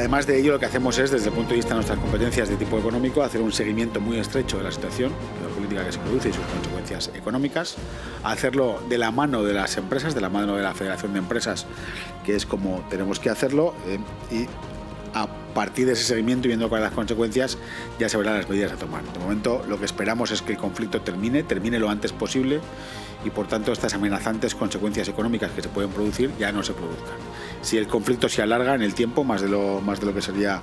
además de ello, lo que hacemos es, desde el punto de vista de nuestras competencias de tipo económico, hacer un seguimiento muy estrecho de la situación, de la política que se produce y sus consecuencias económicas, hacerlo de la mano de las empresas, de la mano de la Federación de Empresas, que es como tenemos que hacerlo, y a partir de ese seguimiento y viendo cuáles son las consecuencias, ya se verán las medidas a tomar. De momento, lo que esperamos es que el conflicto termine lo antes posible y, por tanto, estas amenazantes consecuencias económicas que se pueden producir ya no se produzcan. Si el conflicto se alarga en el tiempo, más de lo que sería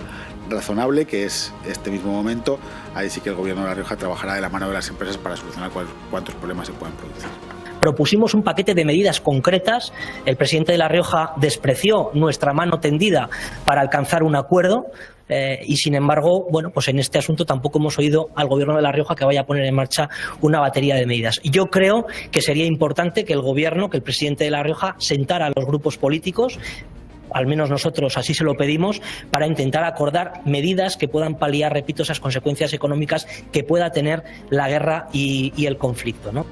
razonable, que es este mismo momento, ahí sí que el Gobierno de La Rioja trabajará de la mano de las empresas para solucionar cuántos problemas se pueden producir. Propusimos un paquete de medidas concretas. El presidente de La Rioja despreció nuestra mano tendida para alcanzar un acuerdo y, sin embargo, bueno, pues en este asunto tampoco hemos oído al Gobierno de La Rioja que vaya a poner en marcha una batería de medidas. Yo creo que sería importante que el Gobierno, que el presidente de La Rioja sentara a los grupos políticos, al menos nosotros así se lo pedimos, para intentar acordar medidas que puedan paliar, repito, esas consecuencias económicas que pueda tener la guerra y el conflicto, ¿no?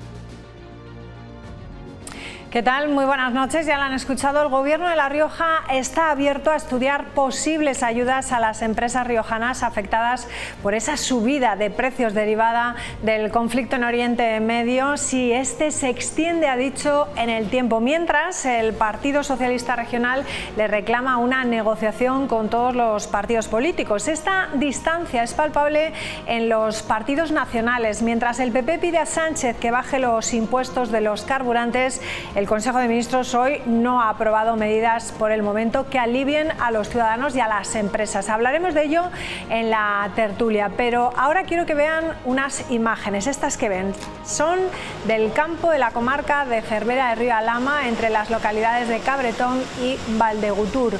¿Qué tal? Muy buenas noches. Ya lo han escuchado. El Gobierno de La Rioja está abierto a estudiar posibles ayudas a las empresas riojanas afectadas por esa subida de precios derivada del conflicto en Oriente Medio, si este se extiende, ha dicho, en el tiempo. Mientras, el Partido Socialista Regional le reclama una negociación con todos los partidos políticos. Esta distancia es palpable en los partidos nacionales. Mientras el PP pide a Sánchez que baje los impuestos de los carburantes, el Consejo de Ministros hoy no ha aprobado medidas por el momento que alivien a los ciudadanos y a las empresas. Hablaremos de ello en la tertulia, pero ahora quiero que vean unas imágenes. Estas que ven son del campo de la comarca de Cervera de Río Alhama, entre las localidades de Cabretón y Valdegutur.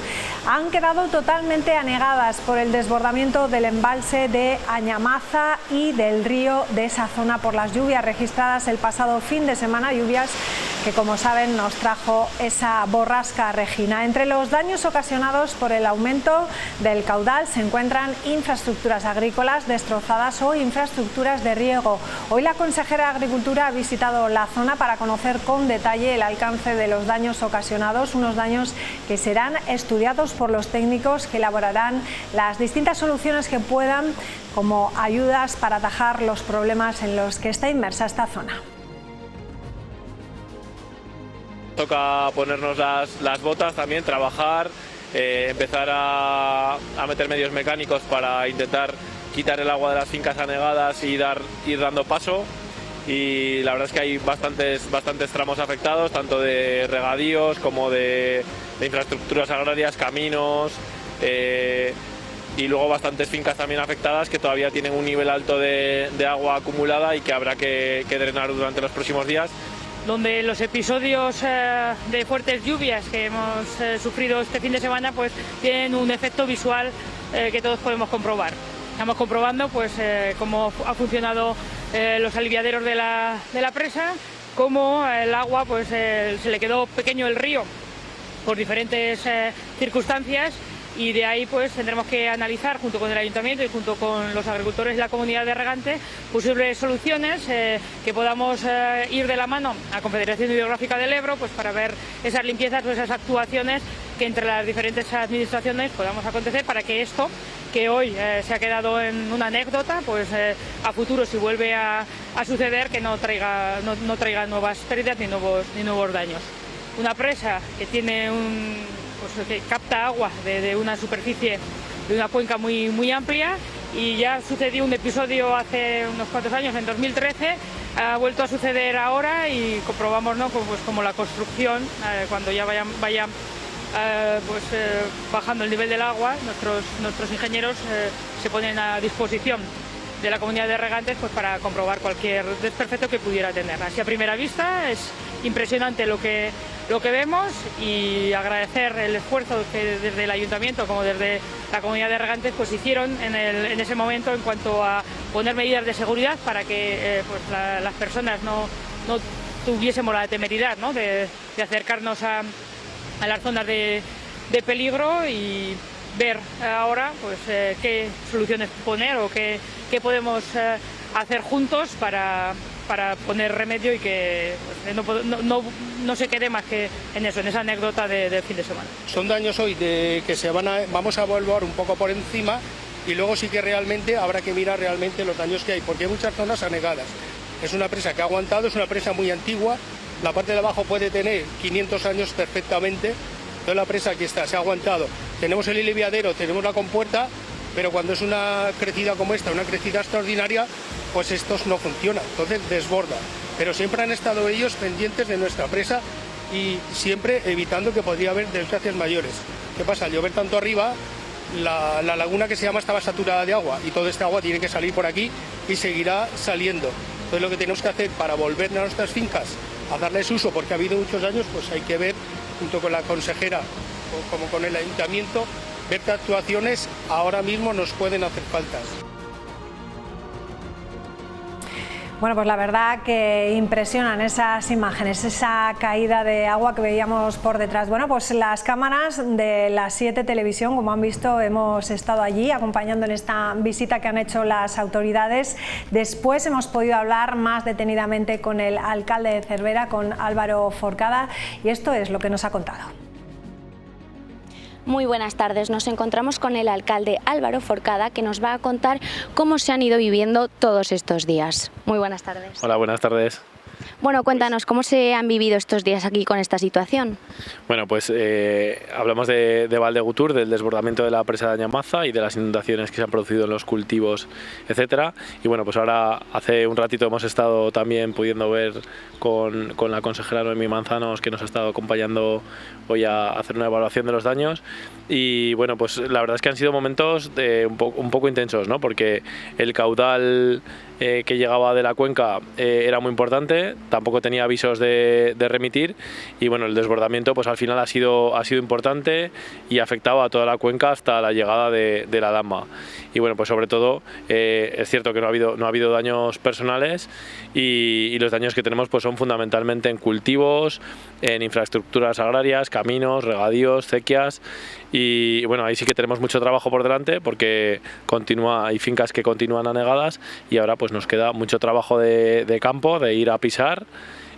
Han quedado totalmente anegadas por el desbordamiento del embalse de Añamaza y del río de esa zona por las lluvias registradas el pasado fin de semana, lluvias que, como saben, nos trajo esa borrasca Regina. Entre los daños ocasionados por el aumento del caudal se encuentran infraestructuras agrícolas destrozadas o infraestructuras de riego. Hoy la consejera de Agricultura ha visitado la zona para conocer con detalle el alcance de los daños ocasionados, unos daños que serán estudiados por los técnicos que elaborarán las distintas soluciones que puedan, como ayudas para atajar los problemas en los que está inmersa esta zona. Toca ponernos las botas también, trabajar, empezar a meter medios mecánicos para intentar quitar el agua de las fincas anegadas y ir dando paso. Y la verdad es que hay bastantes tramos afectados, tanto de regadíos como de infraestructuras agrarias, caminos, y luego bastantes fincas también afectadas que todavía tienen un nivel alto de agua acumulada y que habrá que drenar durante los próximos días. Donde los episodios de fuertes lluvias que hemos sufrido este fin de semana pues tienen un efecto visual que todos podemos comprobar. Estamos comprobando pues cómo ha funcionado los aliviaderos de la presa, cómo el agua pues se le quedó pequeño el río por diferentes circunstancias. Y de ahí pues tendremos que analizar junto con el ayuntamiento y junto con los agricultores y la comunidad de regante posibles soluciones que podamos ir de la mano a Confederación Hidrográfica del Ebro pues para ver esas limpiezas o esas actuaciones que entre las diferentes administraciones podamos acontecer para que esto que hoy se ha quedado en una anécdota pues a futuro, si vuelve a suceder, que no traiga nuevas pérdidas ni nuevos daños. Una presa que tiene pues que capta agua de una superficie, de una cuenca muy amplia, y ya sucedió un episodio hace unos cuantos años, en 2013, ha vuelto a suceder ahora y comprobamos, ¿no?, pues como la construcción, cuando ya vaya bajando el nivel del agua, nuestros ingenieros se ponen a disposición de la comunidad de regantes pues para comprobar cualquier desperfecto que pudiera tener. Así a primera vista es impresionante lo que vemos, y agradecer el esfuerzo que desde el ayuntamiento como desde la comunidad de regantes pues hicieron en ese momento en cuanto a poner medidas de seguridad para que pues las personas no tuviésemos la temeridad, ¿no?, de acercarnos a las zonas de peligro, y ver ahora pues qué soluciones poner o qué podemos hacer juntos para para poner remedio y que pues, no se quede más que en eso, en esa anécdota del fin de semana. Son daños hoy de que vamos a evaluar un poco por encima y luego sí que realmente habrá que mirar realmente los daños que hay, porque hay muchas zonas anegadas. Es una presa que ha aguantado, es una presa muy antigua, la parte de abajo puede tener 500 años perfectamente, entonces la presa aquí está, se ha aguantado. Tenemos el aliviadero, tenemos la compuerta, pero cuando es una crecida como esta, una crecida extraordinaria, pues estos no funcionan, entonces desborda. Pero siempre han estado ellos pendientes de nuestra presa y siempre evitando que podría haber desgracias mayores. ¿Qué pasa? Al llover tanto arriba, la laguna que se llama estaba saturada de agua y toda esta agua tiene que salir por aquí y seguirá saliendo. Entonces lo que tenemos que hacer para volver a nuestras fincas a darles uso, porque ha habido muchos años, pues hay que ver, junto con la consejera o como con el ayuntamiento, ver qué actuaciones ahora mismo nos pueden hacer faltas. Bueno, pues la verdad que impresionan esas imágenes, esa caída de agua que veíamos por detrás. Bueno, pues las cámaras de la 7 Televisión, como han visto, hemos estado allí acompañando en esta visita que han hecho las autoridades. Después hemos podido hablar más detenidamente con el alcalde de Cervera, con Álvaro Forcada, y esto es lo que nos ha contado. Muy buenas tardes, nos encontramos con el alcalde Álvaro Forcada, que nos va a contar cómo se han ido viviendo todos estos días. Muy buenas tardes. Hola, buenas tardes. Bueno, cuéntanos, ¿cómo se han vivido estos días aquí con esta situación? Bueno, pues hablamos de Valdegutur, del desbordamiento de la presa de Añamaza y de las inundaciones que se han producido en los cultivos, etcétera. Y bueno, pues ahora hace un ratito hemos estado también pudiendo ver con la consejera Noemí Manzanos, que nos ha estado acompañando hoy a hacer una evaluación de los daños. Y bueno, pues la verdad es que han sido momentos un poco intensos, ¿no? Porque el caudal que llegaba de la cuenca era muy importante, tampoco tenía avisos de remitir, y bueno, el desbordamiento pues al final ha sido importante y ha afectado a toda la cuenca hasta la llegada de la Dama. Y bueno, pues sobre todo es cierto que no ha habido daños personales, y los daños que tenemos pues son fundamentalmente en cultivos, en infraestructuras agrarias, caminos, regadíos, acequias. Y bueno, ahí sí que tenemos mucho trabajo por delante, porque hay fincas que continúan anegadas, y ahora pues nos queda mucho trabajo de campo, de ir a pisar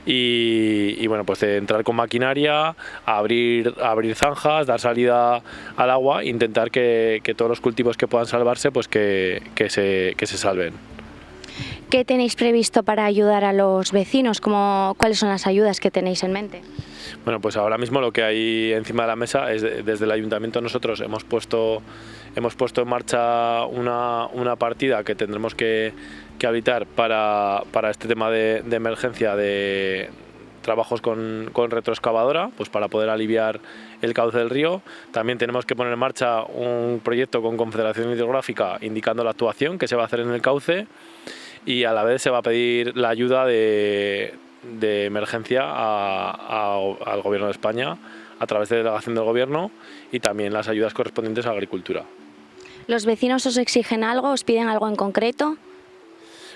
y bueno, pues de entrar con maquinaria, abrir zanjas, dar salida al agua e intentar que todos los cultivos que puedan salvarse pues que se salven. ¿Qué tenéis previsto para ayudar a los vecinos? ¿Cuáles son las ayudas que tenéis en mente? Bueno, pues ahora mismo lo que hay encima de la mesa es, desde el ayuntamiento nosotros hemos puesto en marcha una partida que tendremos que habilitar para este tema de emergencia, de trabajos con retroexcavadora, pues para poder aliviar el cauce del río. También tenemos que poner en marcha un proyecto con Confederación Hidrográfica indicando la actuación que se va a hacer en el cauce, y a la vez se va a pedir la ayuda de emergencia al Gobierno de España a través de delegación del Gobierno, y también las ayudas correspondientes a agricultura. ¿Los vecinos os exigen algo, os piden algo en concreto?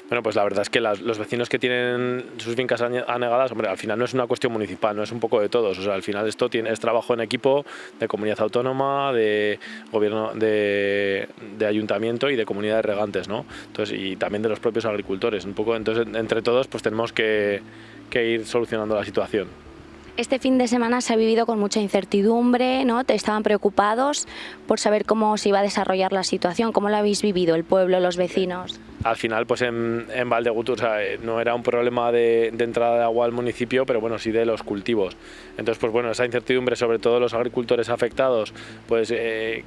Bueno, pues la verdad es que los vecinos que tienen sus fincas anegadas, hombre, al final no es una cuestión municipal, no es un poco de todos. O sea, al final esto es trabajo en equipo de comunidad autónoma, de gobierno, de ayuntamiento y de comunidad de regantes, ¿no? Entonces, y también de los propios agricultores. Un poco, entonces, entre todos, pues tenemos que ir solucionando la situación. Este fin de semana se ha vivido con mucha incertidumbre, ¿no? Estaban preocupados por saber cómo se iba a desarrollar la situación. ¿Cómo lo habéis vivido el pueblo, los vecinos? Al final, pues en Valdegutur, o sea, no era un problema de entrada de agua al municipio, pero bueno, sí de los cultivos. Entonces, pues bueno, esa incertidumbre, sobre todo los agricultores afectados, pues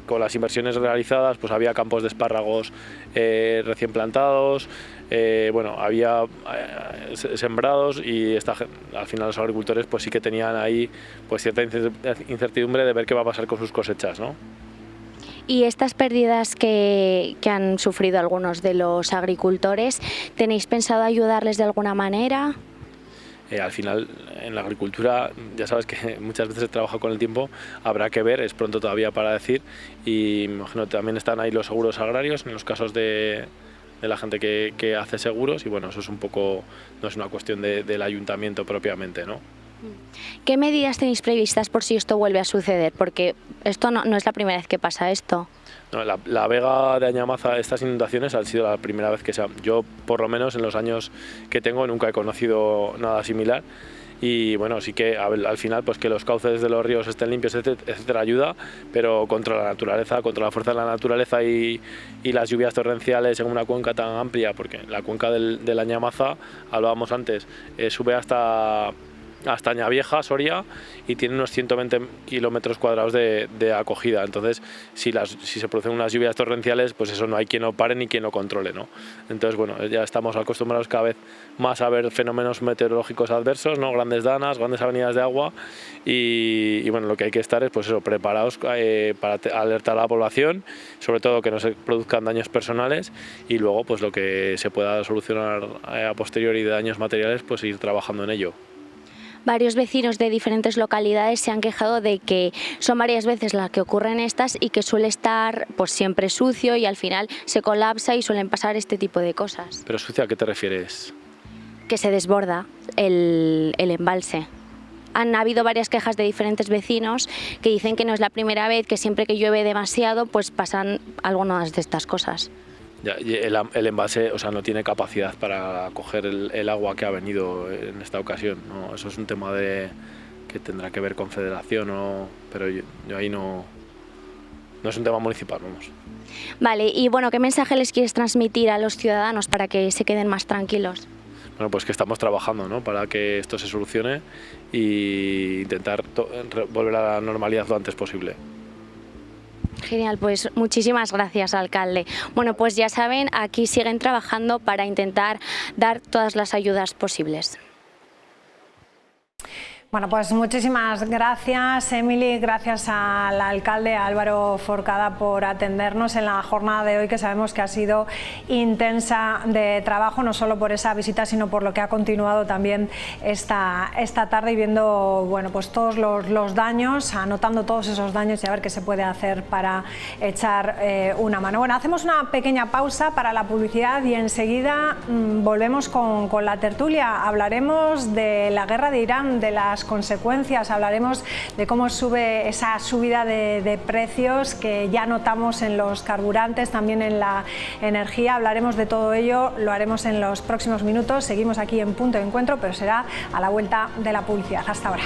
con las inversiones realizadas, pues había campos de espárragos recién plantados, bueno, había sembrados, y al final los agricultores pues sí que tenían ahí pues cierta incertidumbre de ver qué va a pasar con sus cosechas, ¿no? Y estas pérdidas que han sufrido algunos de los agricultores, ¿tenéis pensado ayudarles de alguna manera? Al final, en la agricultura, ya sabes que muchas veces se trabaja con el tiempo, habrá que ver, es pronto todavía para decir, y me imagino que también están ahí los seguros agrarios en los casos de la gente que hace seguros, y bueno, eso es un poco, no es una cuestión del ayuntamiento propiamente, ¿no? ¿Qué medidas tenéis previstas por si esto vuelve a suceder? Porque esto no es la primera vez que pasa esto. No, la vega de Añamaza, estas inundaciones han sido la primera vez que yo, por lo menos en los años que tengo, nunca he conocido nada similar. Y bueno, sí que al final pues que los cauces de los ríos estén limpios, etcétera, ayuda, pero contra la naturaleza, contra la fuerza de la naturaleza y las lluvias torrenciales en una cuenca tan amplia, porque la cuenca del Añamaza, hablábamos antes, sube hasta Añavieja, Soria, y tiene unos 120 kilómetros cuadrados de acogida. Entonces, si se producen unas lluvias torrenciales, pues eso no hay quien lo pare ni quien lo controle, ¿no? Entonces, bueno, ya estamos acostumbrados cada vez más a ver fenómenos meteorológicos adversos, ¿no? Grandes danas, grandes avenidas de agua, y bueno, lo que hay que estar es pues eso, preparados para alertar a la población, sobre todo que no se produzcan daños personales, y luego pues lo que se pueda solucionar a posteriori de daños materiales, pues ir trabajando en ello. Varios vecinos de diferentes localidades se han quejado de que son varias veces las que ocurren estas y que suele estar pues siempre sucio y al final se colapsa y suelen pasar este tipo de cosas. ¿Pero sucio a qué te refieres? Que se desborda el embalse. Han habido varias quejas de diferentes vecinos que dicen que no es la primera vez, que siempre que llueve demasiado pues pasan algunas de estas cosas. Ya, el embalse, o sea, no tiene capacidad para acoger el agua que ha venido en esta ocasión, ¿no? Eso es un tema que tendrá que ver con Federación, pero yo ahí no es un tema municipal, vamos. Vale, y bueno, ¿qué mensaje les quieres transmitir a los ciudadanos para que se queden más tranquilos? Bueno, pues que estamos trabajando, ¿no?, para que esto se solucione e intentar volver a la normalidad lo antes posible. Genial, pues muchísimas gracias, alcalde. Bueno, pues ya saben, aquí siguen trabajando para intentar dar todas las ayudas posibles. Bueno, pues muchísimas gracias, Emily, gracias al alcalde Álvaro Forcada por atendernos en la jornada de hoy, que sabemos que ha sido intensa de trabajo, no solo por esa visita, sino por lo que ha continuado también esta tarde, y viendo, bueno, pues todos los daños, anotando todos esos daños y a ver qué se puede hacer para echar una mano. Bueno, hacemos una pequeña pausa para la publicidad y enseguida volvemos con la tertulia. Hablaremos de la guerra de Irán, de las consecuencias, hablaremos de cómo sube esa subida de precios que ya notamos en los carburantes, también en la energía. Hablaremos de todo ello, lo haremos en los próximos minutos. Seguimos aquí en Punto de Encuentro, pero será a la vuelta de la publicidad. Hasta ahora.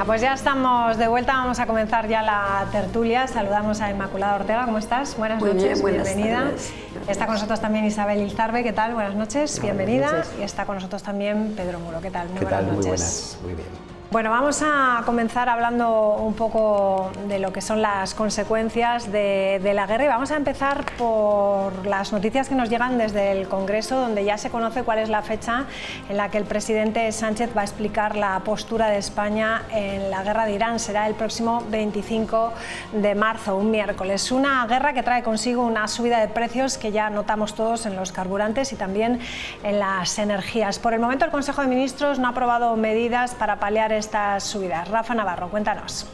Pues ya estamos de vuelta, vamos a comenzar ya la tertulia. Saludamos a Inmaculada Ortega, ¿cómo estás? Buenas noches, bienvenida. Está con nosotros también Isabel Ilzarbe, ¿qué tal? Buenas noches, bienvenida. Buenas noches. Y está con nosotros también Pedro Muro, ¿qué tal? Muy buenas noches. Muy buenas, muy bien. Bueno, vamos a comenzar hablando un poco de lo que son las consecuencias de la guerra, y vamos a empezar por las noticias que nos llegan desde el Congreso, donde ya se conoce cuál es la fecha en la que el presidente Sánchez va a explicar la postura de España en la guerra de Irán. Será el próximo 25 de marzo, un miércoles. Una guerra que trae consigo una subida de precios que ya notamos todos en los carburantes y también en las energías. Por el momento el Consejo de Ministros no ha aprobado medidas para paliar estas subidas. Rafa Navarro, cuéntanos.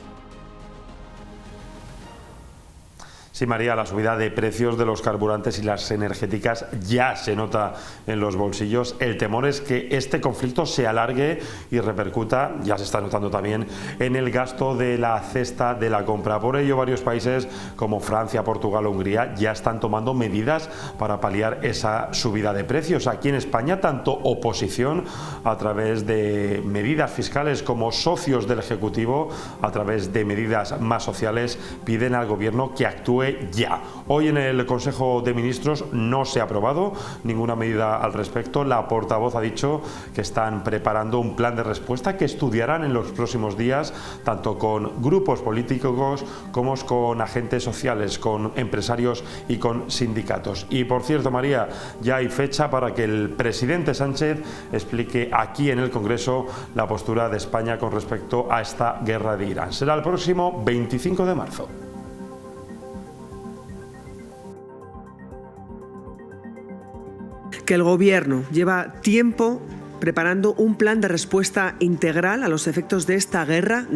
Sí, María, la subida de precios de los carburantes y las energéticas ya se nota en los bolsillos. El temor es que este conflicto se alargue y repercuta, ya se está notando también, en el gasto de la cesta de la compra. Por ello, varios países como Francia, Portugal o Hungría ya están tomando medidas para paliar esa subida de precios. Aquí en España, tanto oposición a través de medidas fiscales como socios del Ejecutivo a través de medidas más sociales piden al Gobierno que actúe actúe ya. Hoy en el Consejo de Ministros no se ha aprobado ninguna medida al respecto. La portavoz ha dicho que están preparando un plan de respuesta que estudiarán en los próximos días, tanto con grupos políticos como con agentes sociales, con empresarios y con sindicatos. Y por cierto, María, ya hay fecha para que el presidente Sánchez explique aquí en el Congreso la postura de España con respecto a esta guerra de Irán. Será el próximo 25 de marzo. Que el Gobierno lleva tiempo preparando un plan de respuesta integral a los efectos de esta guerra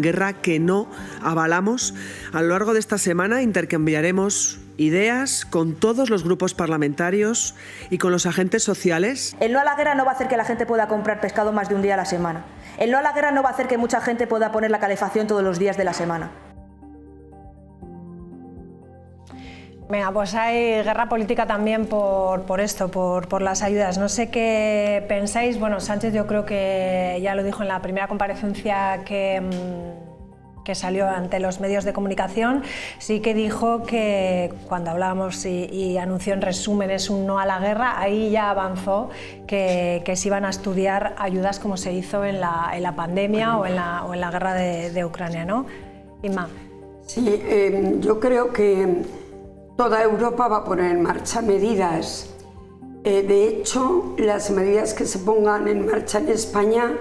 que no avalamos. A lo largo de esta semana intercambiaremos ideas con todos los grupos parlamentarios y con los agentes sociales. El no a la guerra no va a hacer que la gente pueda comprar pescado más de un día a la semana. El no a la guerra no va a hacer que mucha gente pueda poner la calefacción todos los días de la semana. Venga, pues hay guerra política también por esto, por las ayudas. No sé qué pensáis. Bueno, Sánchez yo creo que ya lo dijo en la primera comparecencia que salió ante los medios de comunicación. Sí que dijo que cuando hablábamos y anunció en resumen es un no a la guerra, ahí ya avanzó que se iban a estudiar ayudas como se hizo en la pandemia o en la guerra de Ucrania, ¿no? Inma. Sí, yo creo que toda Europa va a poner en marcha medidas. De hecho, las medidas que se pongan en marcha en España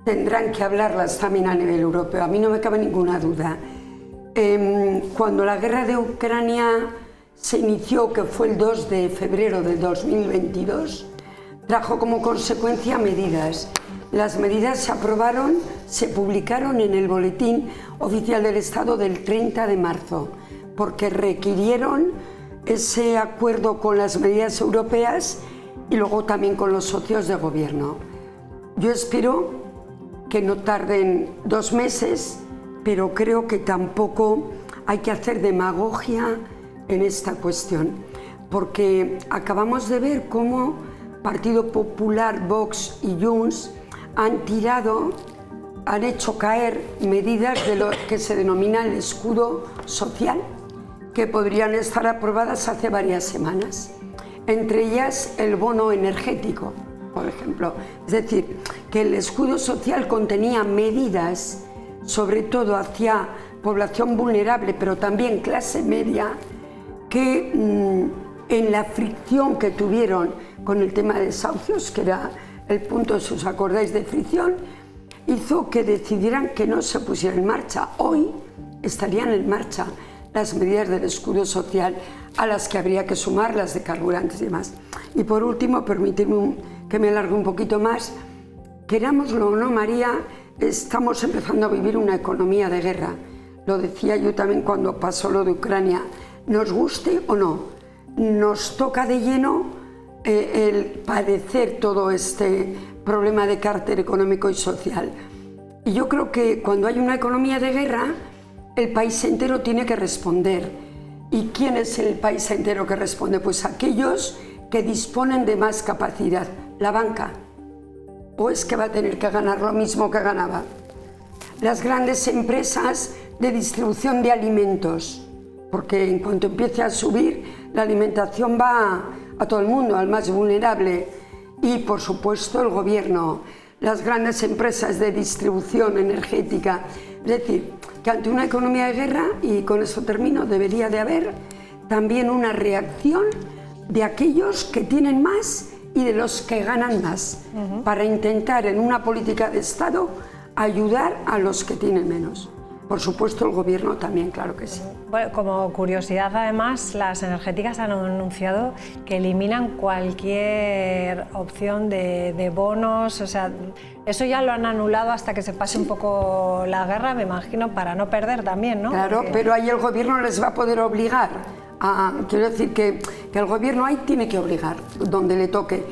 tendrán que hablarlas también a nivel europeo. A mí no me cabe ninguna duda. Cuando la guerra de Ucrania se inició, que fue el 2 de febrero de 2022, trajo como consecuencia medidas. Las medidas se aprobaron, se publicaron en el Boletín Oficial del Estado del 30 de marzo. Porque requirieron ese acuerdo con las medidas europeas y luego también con los socios de gobierno. Yo espero que no tarden 2 meses, pero creo que tampoco hay que hacer demagogia en esta cuestión, porque acabamos de ver cómo Partido Popular, Vox y Junts han hecho caer medidas de lo que se denomina el escudo social, que podrían estar aprobadas hace varias semanas, entre ellas el bono energético, por ejemplo. Es decir, que el escudo social contenía medidas, sobre todo hacia población vulnerable, pero también clase media, que en la fricción que tuvieron con el tema de desahucios, que era el punto, si os acordáis, de fricción, hizo que decidieran que no se pusiera en marcha. Hoy estarían en marcha las medidas del escudo social, a las que habría que sumar las de carburantes y demás. Y por último, permitidme que me alargue un poquito más, querámoslo o no, María, estamos empezando a vivir una economía de guerra. Lo decía yo también cuando pasó lo de Ucrania. Nos guste o no, nos toca de lleno el padecer todo este problema de carácter económico y social. Y yo creo que cuando hay una economía de guerra, el país entero tiene que responder. ¿Y quién es el país entero que responde? Pues aquellos que disponen de más capacidad. La banca. ¿O es que va a tener que ganar lo mismo que ganaba? Las grandes empresas de distribución de alimentos. Porque en cuanto empiece a subir, la alimentación va a todo el mundo, al más vulnerable. Y por supuesto el gobierno, las grandes empresas de distribución energética. Es decir, que ante una economía de guerra, y con eso termino, debería de haber también una reacción de aquellos que tienen más y de los que ganan más, para intentar en una política de Estado ayudar a los que tienen menos. Por supuesto, el gobierno también, claro que sí. Bueno, como curiosidad, además, las energéticas han anunciado que eliminan cualquier opción de bonos, o sea, eso ya lo han anulado hasta que se pase un poco la guerra, me imagino, para no perder también, ¿no? Claro, porque... pero ahí el gobierno les va a poder obligar. Quiero decir que el gobierno ahí tiene que obligar, donde le toque.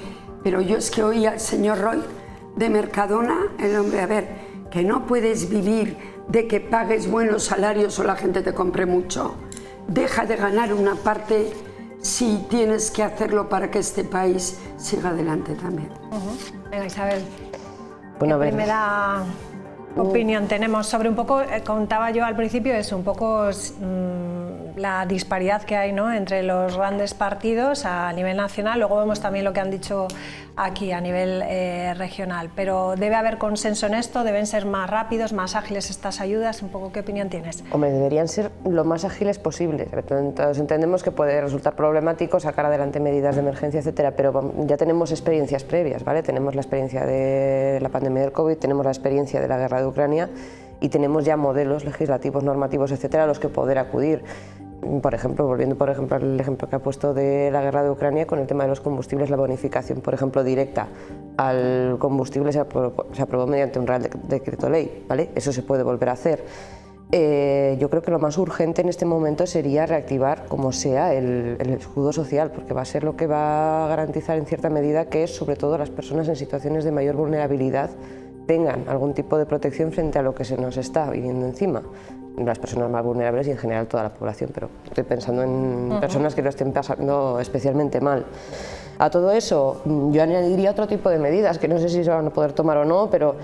Pero yo es que oí al señor Roy de Mercadona, el hombre, a ver, que no puedes vivir de que pagues buenos salarios o la gente te compre mucho. Deja de ganar una parte si tienes que hacerlo para que este país siga adelante también. Venga, Isabel, bueno, ¿qué primera opinión tenemos sobre un poco, contaba yo al principio, es un poco la disparidad que hay, ¿no?, entre los grandes partidos a nivel nacional. Luego vemos también lo que han dicho aquí a nivel regional. Pero debe haber consenso en esto, deben ser más rápidos, más ágiles estas ayudas. Un poco, ¿qué opinión tienes? Hombre, deberían ser lo más ágiles posibles. Todos entendemos que puede resultar problemático sacar adelante medidas de emergencia, etcétera, pero ya tenemos experiencias previas, ¿vale? Tenemos la experiencia de la pandemia del COVID, tenemos la experiencia de la guerra de Ucrania y tenemos ya modelos legislativos, normativos, etcétera, a los que poder acudir. Por ejemplo, volviendo por ejemplo al ejemplo que ha puesto de la guerra de Ucrania, con el tema de los combustibles, la bonificación, por ejemplo, directa al combustible se aprobó mediante un Real Decreto Ley, ¿vale? Eso se puede volver a hacer. Yo creo que lo más urgente en este momento sería reactivar, como sea, el escudo social, porque va a ser lo que va a garantizar en cierta medida que, sobre todo, las personas en situaciones de mayor vulnerabilidad tengan algún tipo de protección frente a lo que se nos está viniendo encima. Las personas más vulnerables y en general toda la población, pero estoy pensando en personas que lo estén pasando especialmente mal. A todo eso yo añadiría otro tipo de medidas que no sé si se van a poder tomar o no, pero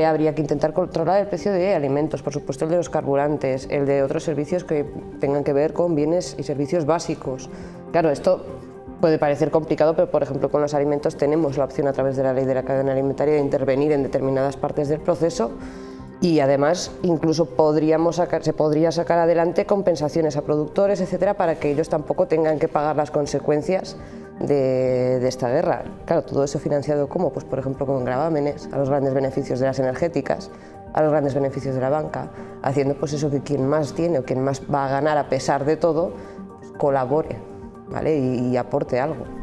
habría que intentar controlar el precio de alimentos, por supuesto el de los carburantes, el de otros servicios que tengan que ver con bienes y servicios básicos. Claro, esto puede parecer complicado, pero por ejemplo con los alimentos tenemos la opción a través de la ley de la cadena alimentaria de intervenir en determinadas partes del proceso. Y además incluso se podría sacar adelante compensaciones a productores, etcétera, para que ellos tampoco tengan que pagar las consecuencias de esta guerra. Claro, todo eso financiado ¿cómo? Pues por ejemplo con gravámenes a los grandes beneficios de las energéticas, a los grandes beneficios de la banca, haciendo pues eso que quien más tiene o quien más va a ganar a pesar de todo, pues, colabore, ¿vale? y aporte algo.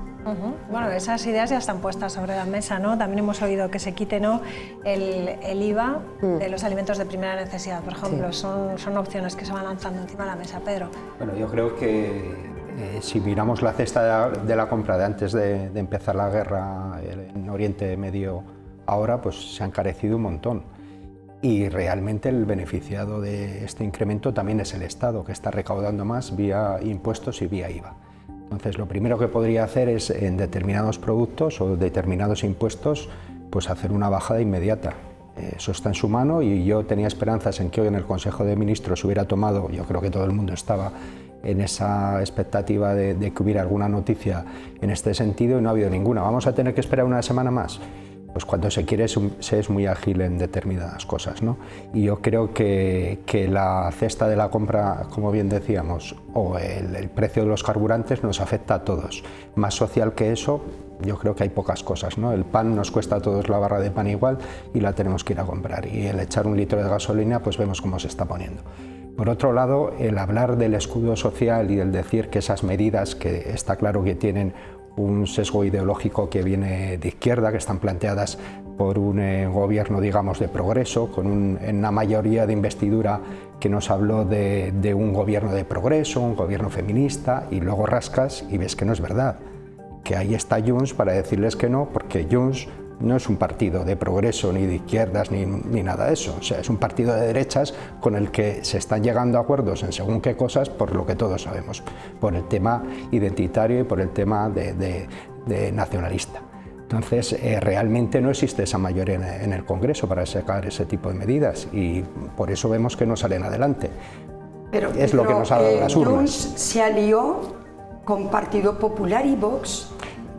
Bueno, esas ideas ya están puestas sobre la mesa, ¿no? También hemos oído que se quite, ¿no?, el IVA de los alimentos de primera necesidad, por ejemplo. Sí. Son opciones que se van lanzando encima de la mesa. Pedro. Bueno, yo creo que si miramos la cesta de la compra de antes de empezar la guerra en Oriente Medio ahora, pues se ha encarecido un montón. Y realmente el beneficiado de este incremento también es el Estado, que está recaudando más vía impuestos y vía IVA. Entonces, lo primero que podría hacer es, en determinados productos o determinados impuestos, pues hacer una bajada inmediata. Eso está en su mano y yo tenía esperanzas en que hoy en el Consejo de Ministros se hubiera tomado, yo creo que todo el mundo estaba en esa expectativa de que hubiera alguna noticia en este sentido y no ha habido ninguna. ¿Vamos a tener que esperar una semana más? Pues cuando se quiere se es muy ágil en determinadas cosas, ¿no? Y yo creo que la cesta de la compra, como bien decíamos, o el precio de los carburantes nos afecta a todos. Más social que eso, yo creo que hay pocas cosas, ¿no? El pan nos cuesta a todos la barra de pan igual y la tenemos que ir a comprar. Y el echar un litro de gasolina, pues vemos cómo se está poniendo. Por otro lado, el hablar del escudo social y el decir que esas medidas, que está claro que tienen un sesgo ideológico que viene de izquierda, que están planteadas por un gobierno, digamos, de progreso, con una mayoría de investidura que nos habló de un gobierno de progreso, un gobierno feminista, y luego rascas y ves que no es verdad, que ahí está Junts para decirles que no, porque Junts no es un partido de progreso ni de izquierdas ni nada de eso, o sea, es un partido de derechas con el que se están llegando a acuerdos en según qué cosas, por lo que todos sabemos, por el tema identitario y por el tema de nacionalista. Entonces, realmente no existe esa mayoría en el Congreso para sacar ese tipo de medidas y por eso vemos que no salen adelante. Pero lo que nos ha dado las urnas. Junts se alió con Partido Popular y Vox.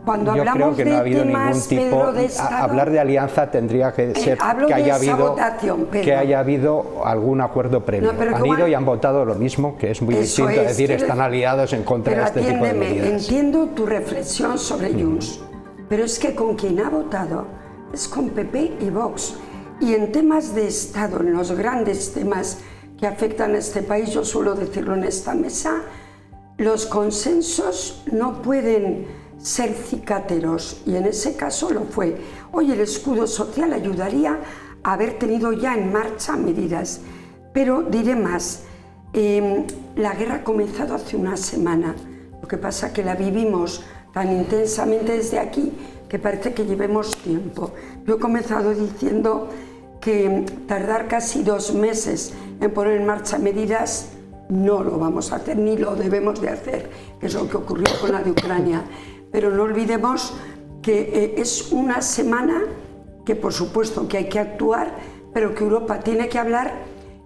Cuando yo hablamos creo que no ha habido temas, ningún tipo. Pedro, de Estado, hablar de alianza tendría que ser que haya habido algún acuerdo previo. No, han ido y han votado lo mismo, que es muy distinto a decir están aliados en contra de este tipo de medidas. Entiendo tu reflexión sobre Junts, pero es que con quien ha votado es con PP y Vox. Y en temas de Estado, en los grandes temas que afectan a este país, yo suelo decirlo en esta mesa, los consensos no pueden ser cicateros, y en ese caso lo fue. Hoy el escudo social ayudaría a haber tenido ya en marcha medidas, pero diré más, la guerra ha comenzado hace una semana, lo que pasa que la vivimos tan intensamente desde aquí que parece que llevemos tiempo. Yo he comenzado diciendo que tardar casi 2 meses en poner en marcha medidas no lo vamos a hacer ni lo debemos de hacer, que es lo que ocurrió con la de Ucrania. Pero no olvidemos que es una semana que por supuesto que hay que actuar, pero que Europa tiene que hablar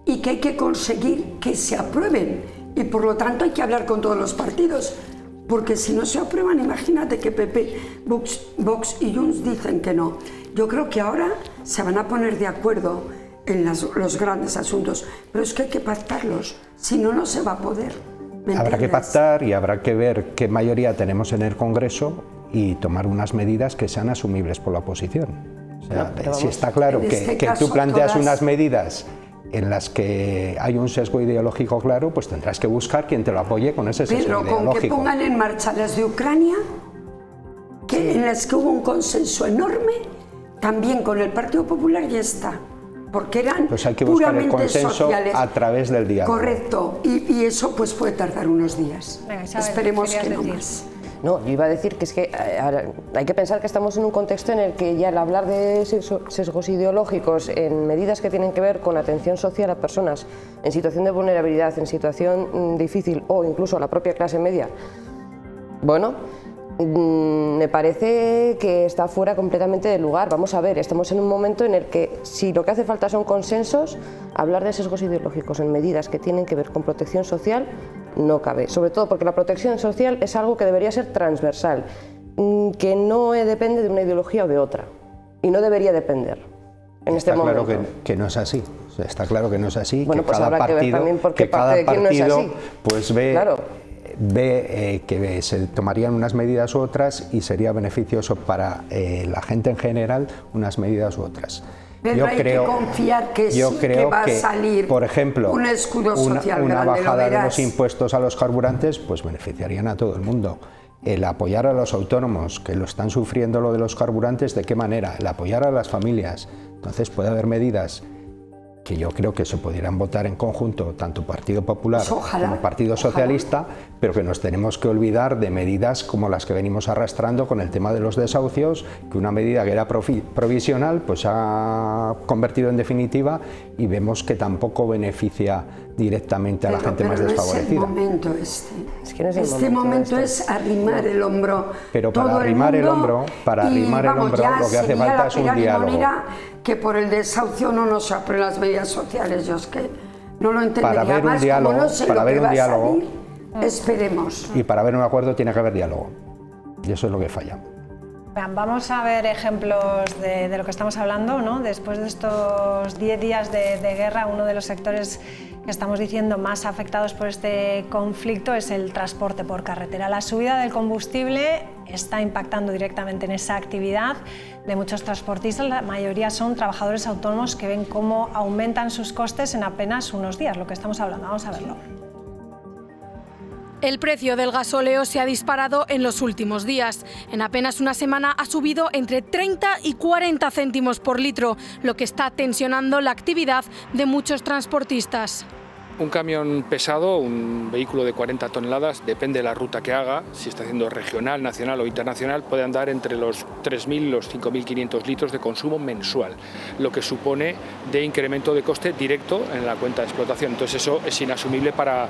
y que hay que conseguir que se aprueben y por lo tanto hay que hablar con todos los partidos, porque si no se aprueban, imagínate que PP, Vox y Junts dicen que no. Yo creo que ahora se van a poner de acuerdo en los grandes asuntos, pero es que hay que pactarlos, si no, no se va a poder. Habrá que pactar y habrá que ver qué mayoría tenemos en el Congreso y tomar unas medidas que sean asumibles por la oposición. O sea, si está claro que tú planteas unas medidas en las que hay un sesgo ideológico claro, pues tendrás que buscar quien te lo apoye con ese sesgo ideológico. Pero con que pongan en marcha las de Ucrania, en las que hubo un consenso enorme, también con el Partido Popular ya está. Porque eran pues hay que buscar el consenso sociales. A través del diálogo. Correcto, y eso pues puede tardar unos días. Venga, Isabel, esperemos que no más. No, yo iba a decir que es que hay que pensar que estamos en un contexto en el que ya el hablar de sesgos ideológicos en medidas que tienen que ver con atención social a personas en situación de vulnerabilidad, en situación difícil o incluso a la propia clase media, bueno, me parece que está fuera completamente de lugar. Vamos a ver, estamos en un momento en el que si lo que hace falta son consensos, hablar de sesgos ideológicos en medidas que tienen que ver con protección social no cabe, sobre todo porque la protección social es algo que debería ser transversal, que no depende de una ideología o de otra, y no debería depender en este momento. Está claro que no es así, o sea, está claro que no es así, bueno, que pues cada habrá que ver también por qué parte de quién no es así. Pues ve que se tomarían unas medidas u otras y sería beneficioso para la gente en general unas medidas u otras. Pero hay que confiar que sí que va a salir, por ejemplo, un escudo social una grande, bajada de los impuestos a los carburantes, pues beneficiarían a todo el mundo. El apoyar a los autónomos que lo están sufriendo lo de los carburantes, ¿de qué manera? El apoyar a las familias. Entonces puede haber medidas que yo creo que se pudieran votar en conjunto, tanto Partido Popular como Partido Socialista, pero que nos tenemos que olvidar de medidas como las que venimos arrastrando con el tema de los desahucios, que una medida que era provisional pues ha convertido en definitiva y vemos que tampoco beneficia directamente a la gente más desfavorecida. Este momento es arrimar el hombro. Pero para arrimar el hombro, lo que hace falta es un diálogo. Que por el desahucio no nos aprueben las medidas sociales, yo es que no lo entendería. Para ver un diálogo, no sé para ver un diálogo, esperemos. Y para ver un acuerdo tiene que haber diálogo. Y eso es lo que falla. Vamos a ver ejemplos de lo que estamos hablando, ¿no? Después de estos 10 días de guerra, uno de los sectores que estamos diciendo más afectados por este conflicto es el transporte por carretera. La subida del combustible está impactando directamente en esa actividad de muchos transportistas. La mayoría son trabajadores autónomos que ven cómo aumentan sus costes en apenas unos días, lo que estamos hablando. Vamos a verlo. El precio del gasóleo se ha disparado en los últimos días. En apenas una semana ha subido entre 30 y 40 céntimos por litro, lo que está tensionando la actividad de muchos transportistas. Un camión pesado, un vehículo de 40 toneladas, depende de la ruta que haga, si está haciendo regional, nacional o internacional, puede andar entre los 3.000 y los 5.500 litros de consumo mensual, lo que supone de incremento de coste directo en la cuenta de explotación. Entonces eso es inasumible para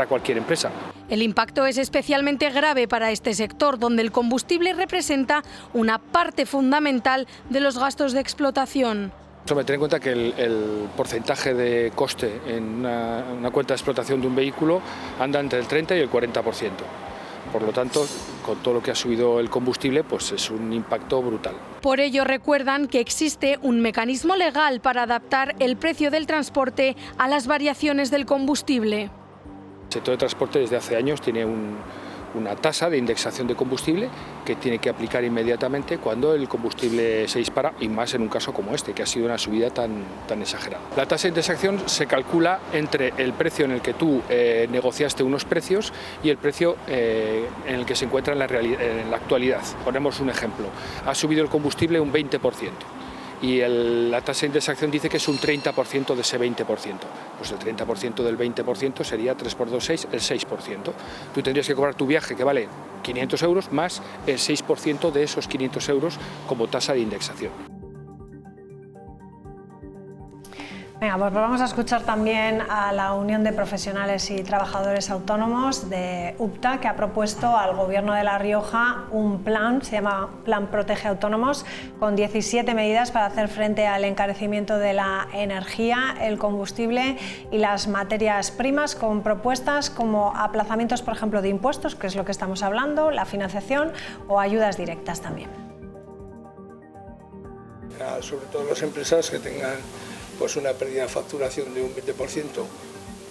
cualquier empresa. El impacto es especialmente grave para este sector, donde el combustible representa una parte fundamental de los gastos de explotación. Tener en cuenta que el porcentaje de coste en una cuenta de explotación de un vehículo anda entre el 30 y el 40%. Por lo tanto, con todo lo que ha subido el combustible, pues es un impacto brutal. Por ello recuerdan que existe un mecanismo legal para adaptar el precio del transporte a las variaciones del combustible. El sector de transporte desde hace años tiene una tasa de indexación de combustible que tiene que aplicar inmediatamente cuando el combustible se dispara, y más en un caso como este, que ha sido una subida tan exagerada. La tasa de indexación se calcula entre el precio en el que tú negociaste unos precios y el precio en el que se encuentra en la actualidad. Ponemos un ejemplo, ha subido el combustible un 20%. Y la tasa de indexación dice que es un 30% de ese 20%. Pues el 30% del 20% sería 3 por 2, 6, el 6%. Tú tendrías que cobrar tu viaje, que vale 500 euros, más el 6% de esos 500 euros como tasa de indexación. Venga, pues vamos a escuchar también a la Unión de Profesionales y Trabajadores Autónomos de UPTA, que ha propuesto al Gobierno de La Rioja un plan, se llama Plan Protege Autónomos, con 17 medidas para hacer frente al encarecimiento de la energía, el combustible y las materias primas, con propuestas como aplazamientos, por ejemplo, de impuestos, que es lo que estamos hablando, la financiación o ayudas directas también. Sobre todo las empresas que tengan pues una pérdida de facturación de un 20%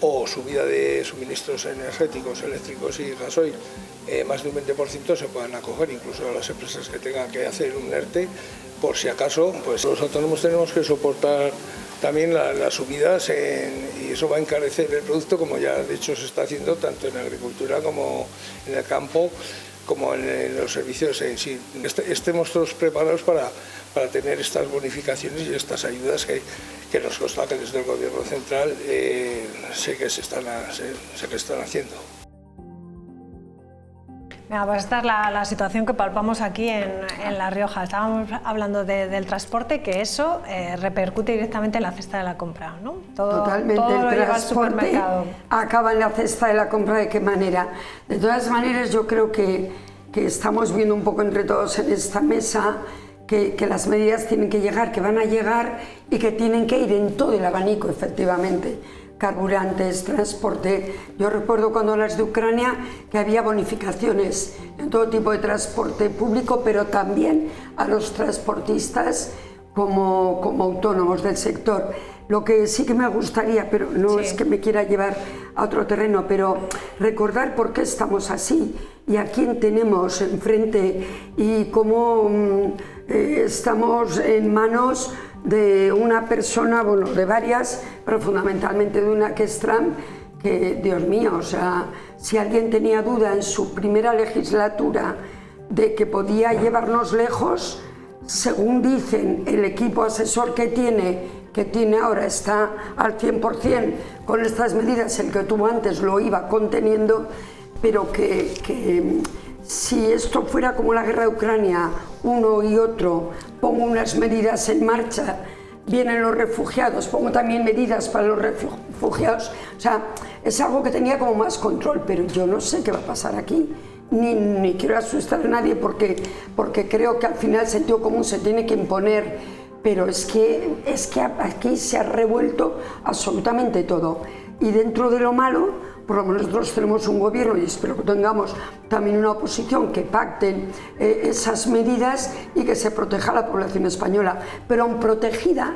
o subida de suministros energéticos, eléctricos y gasoil, más de un 20% se puedan acoger, incluso las empresas que tengan que hacer un ERTE, por si acaso, pues los autónomos tenemos que soportar también las subidas y eso va a encarecer el producto, como ya de hecho se está haciendo tanto en la agricultura como en el campo, como en los servicios en sí. Estemos todos preparados para tener estas bonificaciones y estas ayudas que nos consta que desde el Gobierno central sé que están haciendo. Mira, pues esta es la situación que palpamos aquí en La Rioja. Estábamos hablando del transporte, que eso repercute directamente en la cesta de la compra, ¿no? Totalmente, todo lo el lleva al transporte supermercado. acaba en la cesta de la compra. ¿De qué manera? De todas maneras, yo creo que estamos viendo un poco entre todos en esta mesa que las medidas tienen que llegar, que van a llegar y que tienen que ir en todo el abanico, efectivamente. Carburantes, transporte. Yo recuerdo cuando hablas de Ucrania que había bonificaciones en todo tipo de transporte público, pero también a los transportistas como autónomos del sector. Lo que sí que me gustaría, pero no es que me quiera llevar a otro terreno, pero recordar por qué estamos así y a quién tenemos enfrente y cómo estamos en manos de una persona, bueno, de varias, pero fundamentalmente de una que es Trump, que, Dios mío, o sea, si alguien tenía duda en su primera legislatura de que podía llevarnos lejos, según dicen, el equipo asesor que tiene ahora está al 100% con estas medidas, el que tuvo antes lo iba conteniendo, pero que si esto fuera como la guerra de Ucrania, uno y otro, pongo unas medidas en marcha, vienen los refugiados, pongo también medidas para los refugiados, o sea, es algo que tenía como más control, pero yo no sé qué va a pasar aquí, ni quiero asustar a nadie porque creo que al final el sentido común se tiene que imponer, pero es que aquí se ha revuelto absolutamente todo, y dentro de lo malo, por lo menos nosotros tenemos un gobierno y espero que tengamos también una oposición que pacten esas medidas y que se proteja a la población española, pero aún protegida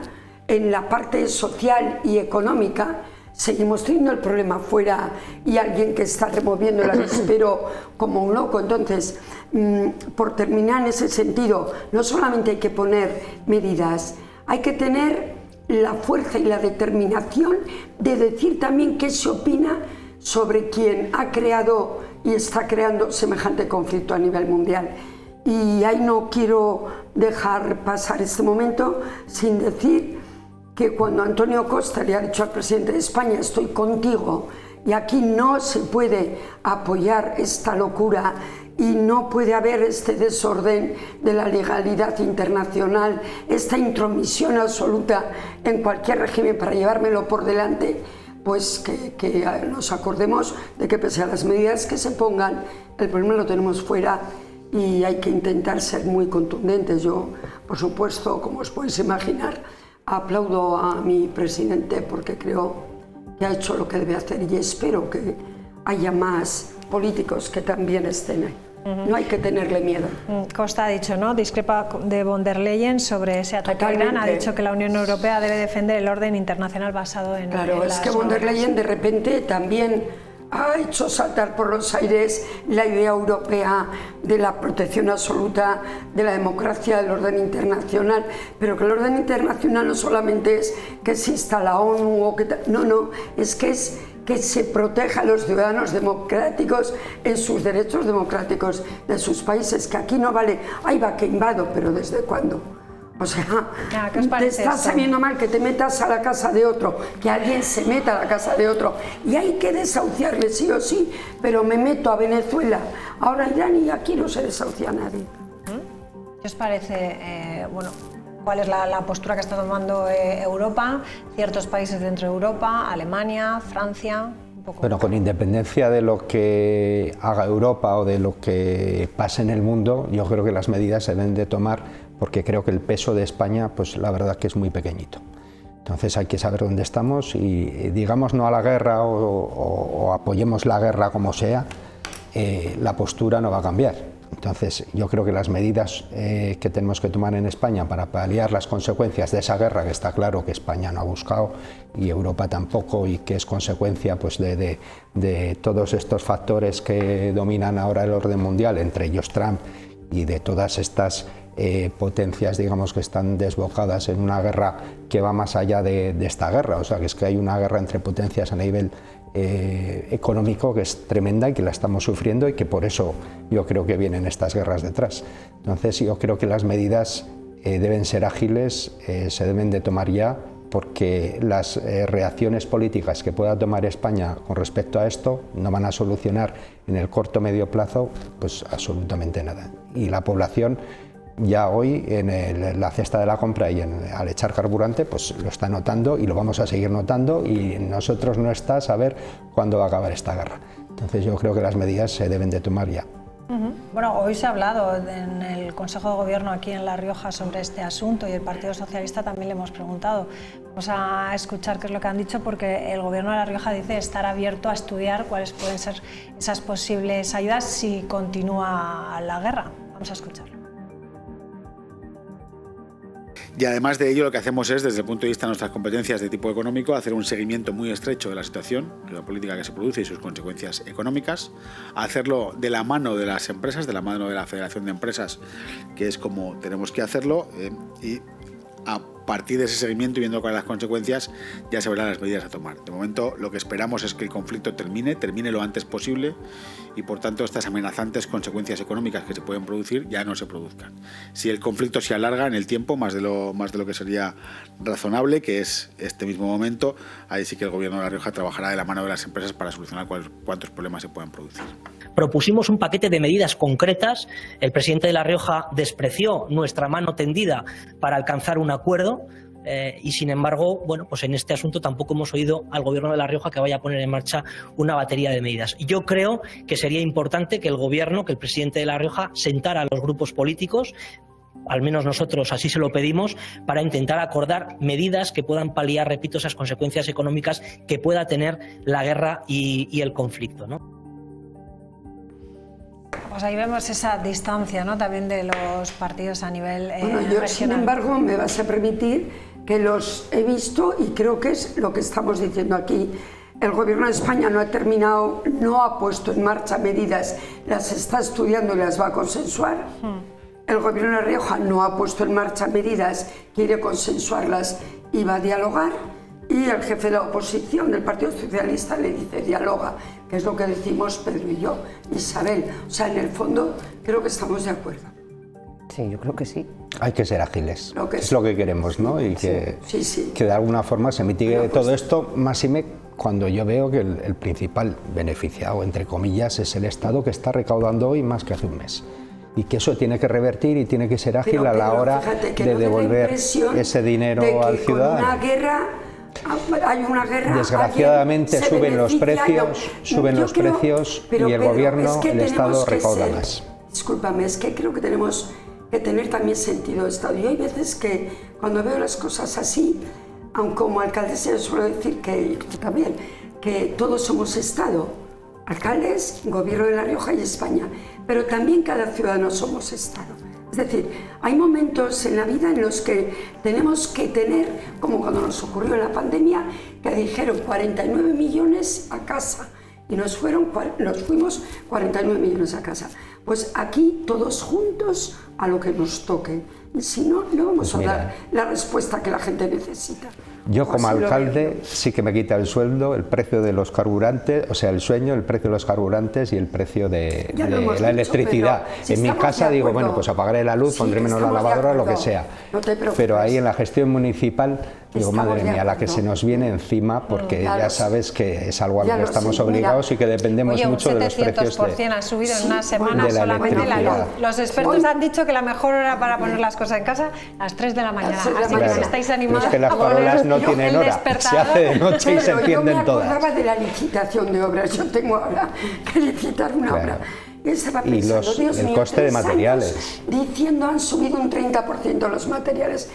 en la parte social y económica, seguimos teniendo el problema fuera y alguien que está removiendo el avispero como un loco. Entonces, por terminar en ese sentido, no solamente hay que poner medidas, hay que tener la fuerza y la determinación de decir también qué se opina sobre quien ha creado y está creando semejante conflicto a nivel mundial. Y ahí no quiero dejar pasar este momento sin decir que cuando Antonio Costa le ha dicho al presidente de España estoy contigo y aquí no se puede apoyar esta locura y no puede haber este desorden de la legalidad internacional, esta intromisión absoluta en cualquier régimen para llevármelo por delante, pues que nos acordemos de que pese a las medidas que se pongan, el problema lo tenemos fuera y hay que intentar ser muy contundentes. Yo, por supuesto, como os podéis imaginar, aplaudo a mi presidente porque creo que ha hecho lo que debe hacer y espero que haya más políticos que también estén ahí. No hay que tenerle miedo. Costa ha dicho, ¿no? Discrepa de von der Leyen sobre ese ataque a Irán. Ha dicho que la Unión Europea debe defender el orden internacional basado en... Claro, es que von der Leyen de repente también ha hecho saltar por los aires la idea europea de la protección absoluta de la democracia, del orden internacional, pero que el orden internacional no solamente es que exista la ONU o que no, es que se proteja a los ciudadanos democráticos en sus derechos democráticos de sus países, que aquí no vale, ahí va que invado, pero ¿desde cuándo? O sea, te está sabiendo mal que te metas a la casa de otro, que alguien se meta a la casa de otro y hay que desahuciarle sí o sí, pero me meto a Venezuela, ahora Irán y aquí no se desahucia a nadie. ¿Qué os parece, bueno, ¿Cuál es la postura que está tomando Europa, ciertos países dentro de Europa, Alemania, Francia? Bueno, con independencia de lo que haga Europa o de lo que pase en el mundo, yo creo que las medidas se deben de tomar porque creo que el peso de España, pues la verdad que es muy pequeñito. Entonces hay que saber dónde estamos y digamos no a la guerra o apoyemos la guerra como sea, la postura no va a cambiar. Entonces yo creo que las medidas que tenemos que tomar en España para paliar las consecuencias de esa guerra, que está claro que España no ha buscado y Europa tampoco, y que es consecuencia pues, de todos estos factores que dominan ahora el orden mundial, entre ellos Trump, y de todas estas potencias, digamos, que están desbocadas en una guerra que va más allá de esta guerra. O sea, que es que hay una guerra entre potencias a nivel económico que es tremenda y que la estamos sufriendo, y que por eso yo creo que vienen estas guerras detrás. Entonces yo creo que las medidas deben ser ágiles, se deben de tomar ya, porque las reacciones políticas que pueda tomar España con respecto a esto no van a solucionar en el corto o medio plazo pues absolutamente nada. Y la población ya hoy en la cesta de la compra y al echar carburante pues lo está notando, y lo vamos a seguir notando, y nosotros no está saber cuándo va a acabar esta guerra. Entonces yo creo que las medidas se deben de tomar ya. Bueno, hoy se ha hablado en el Consejo de Gobierno aquí en La Rioja sobre este asunto, y el Partido Socialista también le hemos preguntado. Vamos a escuchar qué es lo que han dicho, porque el Gobierno de La Rioja dice estar abierto a estudiar cuáles pueden ser esas posibles ayudas si continúa la guerra. Vamos a escucharlo. Y además de ello, lo que hacemos es, desde el punto de vista de nuestras competencias de tipo económico, hacer un seguimiento muy estrecho de la situación, de la política que se produce y sus consecuencias económicas, hacerlo de la mano de las empresas, de la mano de la Federación de Empresas, que es como tenemos que hacerlo, y a partir de ese seguimiento y viendo cuáles son las consecuencias, ya se verán las medidas a tomar. De momento, lo que esperamos es que el conflicto termine lo antes posible, y por tanto estas amenazantes consecuencias económicas que se pueden producir ya no se produzcan. Si el conflicto se alarga en el tiempo, más de lo que sería razonable, que es este mismo momento, ahí sí que el Gobierno de La Rioja trabajará de la mano de las empresas para solucionar cuántos problemas se pueden producir. Propusimos un paquete de medidas concretas. El presidente de La Rioja despreció nuestra mano tendida para alcanzar un acuerdo. Y sin embargo, bueno, pues en este asunto tampoco hemos oído al Gobierno de La Rioja que vaya a poner en marcha una batería de medidas. Yo creo que sería importante que el Gobierno, que el presidente de La Rioja sentara a los grupos políticos, al menos nosotros así se lo pedimos, para intentar acordar medidas que puedan paliar, repito, esas consecuencias económicas que pueda tener la guerra y el conflicto, ¿no? Pues ahí vemos esa distancia, ¿no?, también de los partidos a nivel regional. Yo, sin embargo, me vas a permitir que los he visto, y creo que es lo que estamos diciendo aquí. El Gobierno de España no ha terminado, no ha puesto en marcha medidas, las está estudiando y las va a consensuar. El Gobierno de La Rioja no ha puesto en marcha medidas, quiere consensuarlas y va a dialogar. Y el jefe de la oposición del Partido Socialista le dice dialoga, que es lo que decimos Pedro y yo, Isabel. O sea, en el fondo creo que estamos de acuerdo. Sí, yo creo que sí. Hay que ser ágiles, es lo que queremos, ¿no? Y que de alguna forma se mitigue todo esto, máxime cuando yo veo que el principal beneficiado, entre comillas, es el Estado, que está recaudando hoy más que hace un mes. Y que eso tiene que revertir y tiene que ser ágil a la hora de devolver ese dinero al ciudadano. Con una guerra, hay una guerra. Desgraciadamente suben los precios, y el Gobierno, el Estado recauda más. Discúlpame, es que creo que tenemos que tener también sentido de Estado. Y hay veces que cuando veo las cosas así, aunque como alcaldesa yo suelo decir que también, que todos somos Estado, alcaldes, Gobierno de La Rioja y España, pero también cada ciudadano somos Estado. Es decir, hay momentos en la vida en los que tenemos que tener, como cuando nos ocurrió la pandemia, que dijeron 49 millones a casa, y nos fuimos 49 millones a casa. Pues aquí todos juntos a lo que nos toque. Y si no, no vamos a dar la respuesta que la gente necesita. Yo como alcalde sí que me quita el sueldo, el precio de los carburantes, o sea, el precio de los carburantes y el precio de la electricidad. Si en mi casa digo, bueno, pues apagaré la luz, pondré menos la lavadora, lo que sea. Pero ahí en la gestión municipal digo, madre mía, la que se nos viene encima, porque ya sabes que es algo a lo que estamos obligados y que dependemos mucho de los precios ha subido en una semana solamente la luz. Los expertos han dicho que la mejor hora para poner las cosas en casa a las 3 de la mañana. Así que si estáis animados, es que las farolas no tienen hora, se hace de noche y se encienden todas. Yo me acordaba de la licitación de obras, yo tengo ahora que licitar una obra. Estaba pensando, y el coste de materiales. Diciendo han subido un 30% los materiales.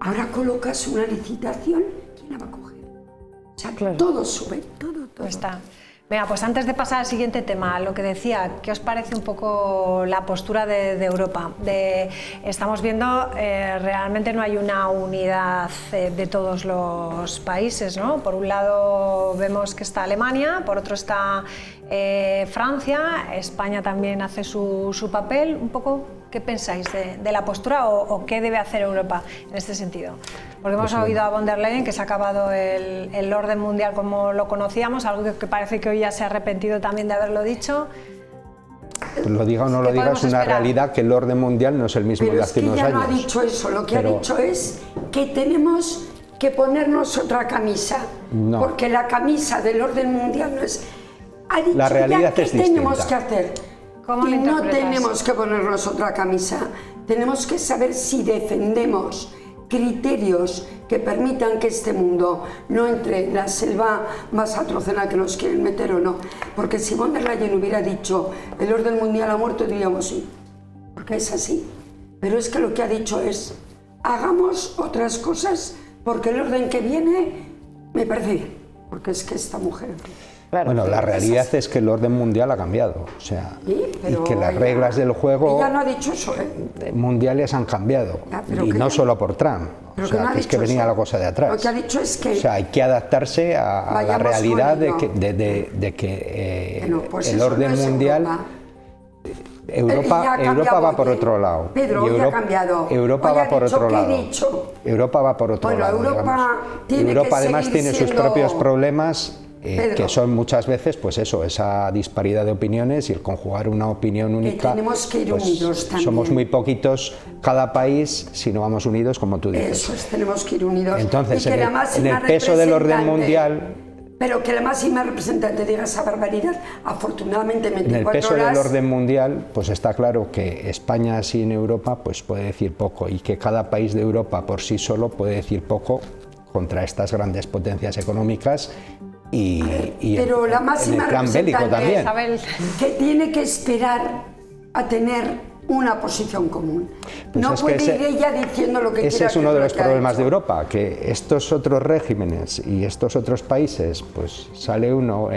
Ahora colocas una licitación, ¿quién la va a coger? O sea, todo sube, todo. Está. Venga, pues antes de pasar al siguiente tema, lo que decía, ¿qué os parece un poco la postura de Europa? Estamos viendo, realmente no hay una unidad de todos los países, ¿no? Por un lado vemos que está Alemania, por otro está Francia, España también hace su papel. Un poco, ¿qué pensáis de la postura o qué debe hacer Europa en este sentido? Porque hemos oído a von der Leyen que se ha acabado el orden mundial como lo conocíamos, algo que parece que hoy ya se ha arrepentido también de haberlo dicho. Lo diga o no lo diga, es una realidad que el orden mundial no es el mismo de hace unos años. Pero es que ya no ha dicho eso, lo que ha dicho es que tenemos que ponernos otra camisa, porque la camisa del orden mundial no es... Ha dicho la realidad ya es qué distinta. Tenemos que hacer. Y no tenemos que ponernos otra camisa, tenemos que saber si defendemos criterios que permitan que este mundo no entre en la selva más atroz en la que nos quieren meter o no. Porque si von der Leyen hubiera dicho el orden mundial ha muerto, diríamos sí, porque es así. Pero es que lo que ha dicho es hagamos otras cosas porque el orden que viene me parece bien, porque es que esta mujer... Claro, bueno, la realidad es que el orden mundial ha cambiado, o sea, y que las reglas del juego ella no ha dicho eso, mundiales han cambiado, y no solo por Trump, o sea, que es que venía la cosa de atrás. Lo que ha dicho es que... O sea, hay que adaptarse a la realidad de que el orden mundial... Europa va por otro lado. Pedro, y Europa va por otro lado. Europa va por otro lado. Europa además tiene sus propios problemas. Que son muchas veces, pues eso, esa disparidad de opiniones y el conjugar una opinión única. Tenemos que ir pues, unidos también. Somos muy poquitos cada país si no vamos unidos, como tú dices. Eso es, tenemos que ir unidos. Entonces, en el peso del orden mundial... Pero que la máxima representante diga esa barbaridad, afortunadamente 24 horas... En el peso del orden mundial, pues está claro que España así en Europa pues puede decir poco y que cada país de Europa por sí solo puede decir poco contra estas grandes potencias económicas. Pero la máxima en el plan bélico también. Que tiene que esperar a tener una posición común. Pues no puede ir ella diciendo lo que quiera. Ese es uno de los problemas de Europa, que estos otros regímenes y estos otros países, pues sale uno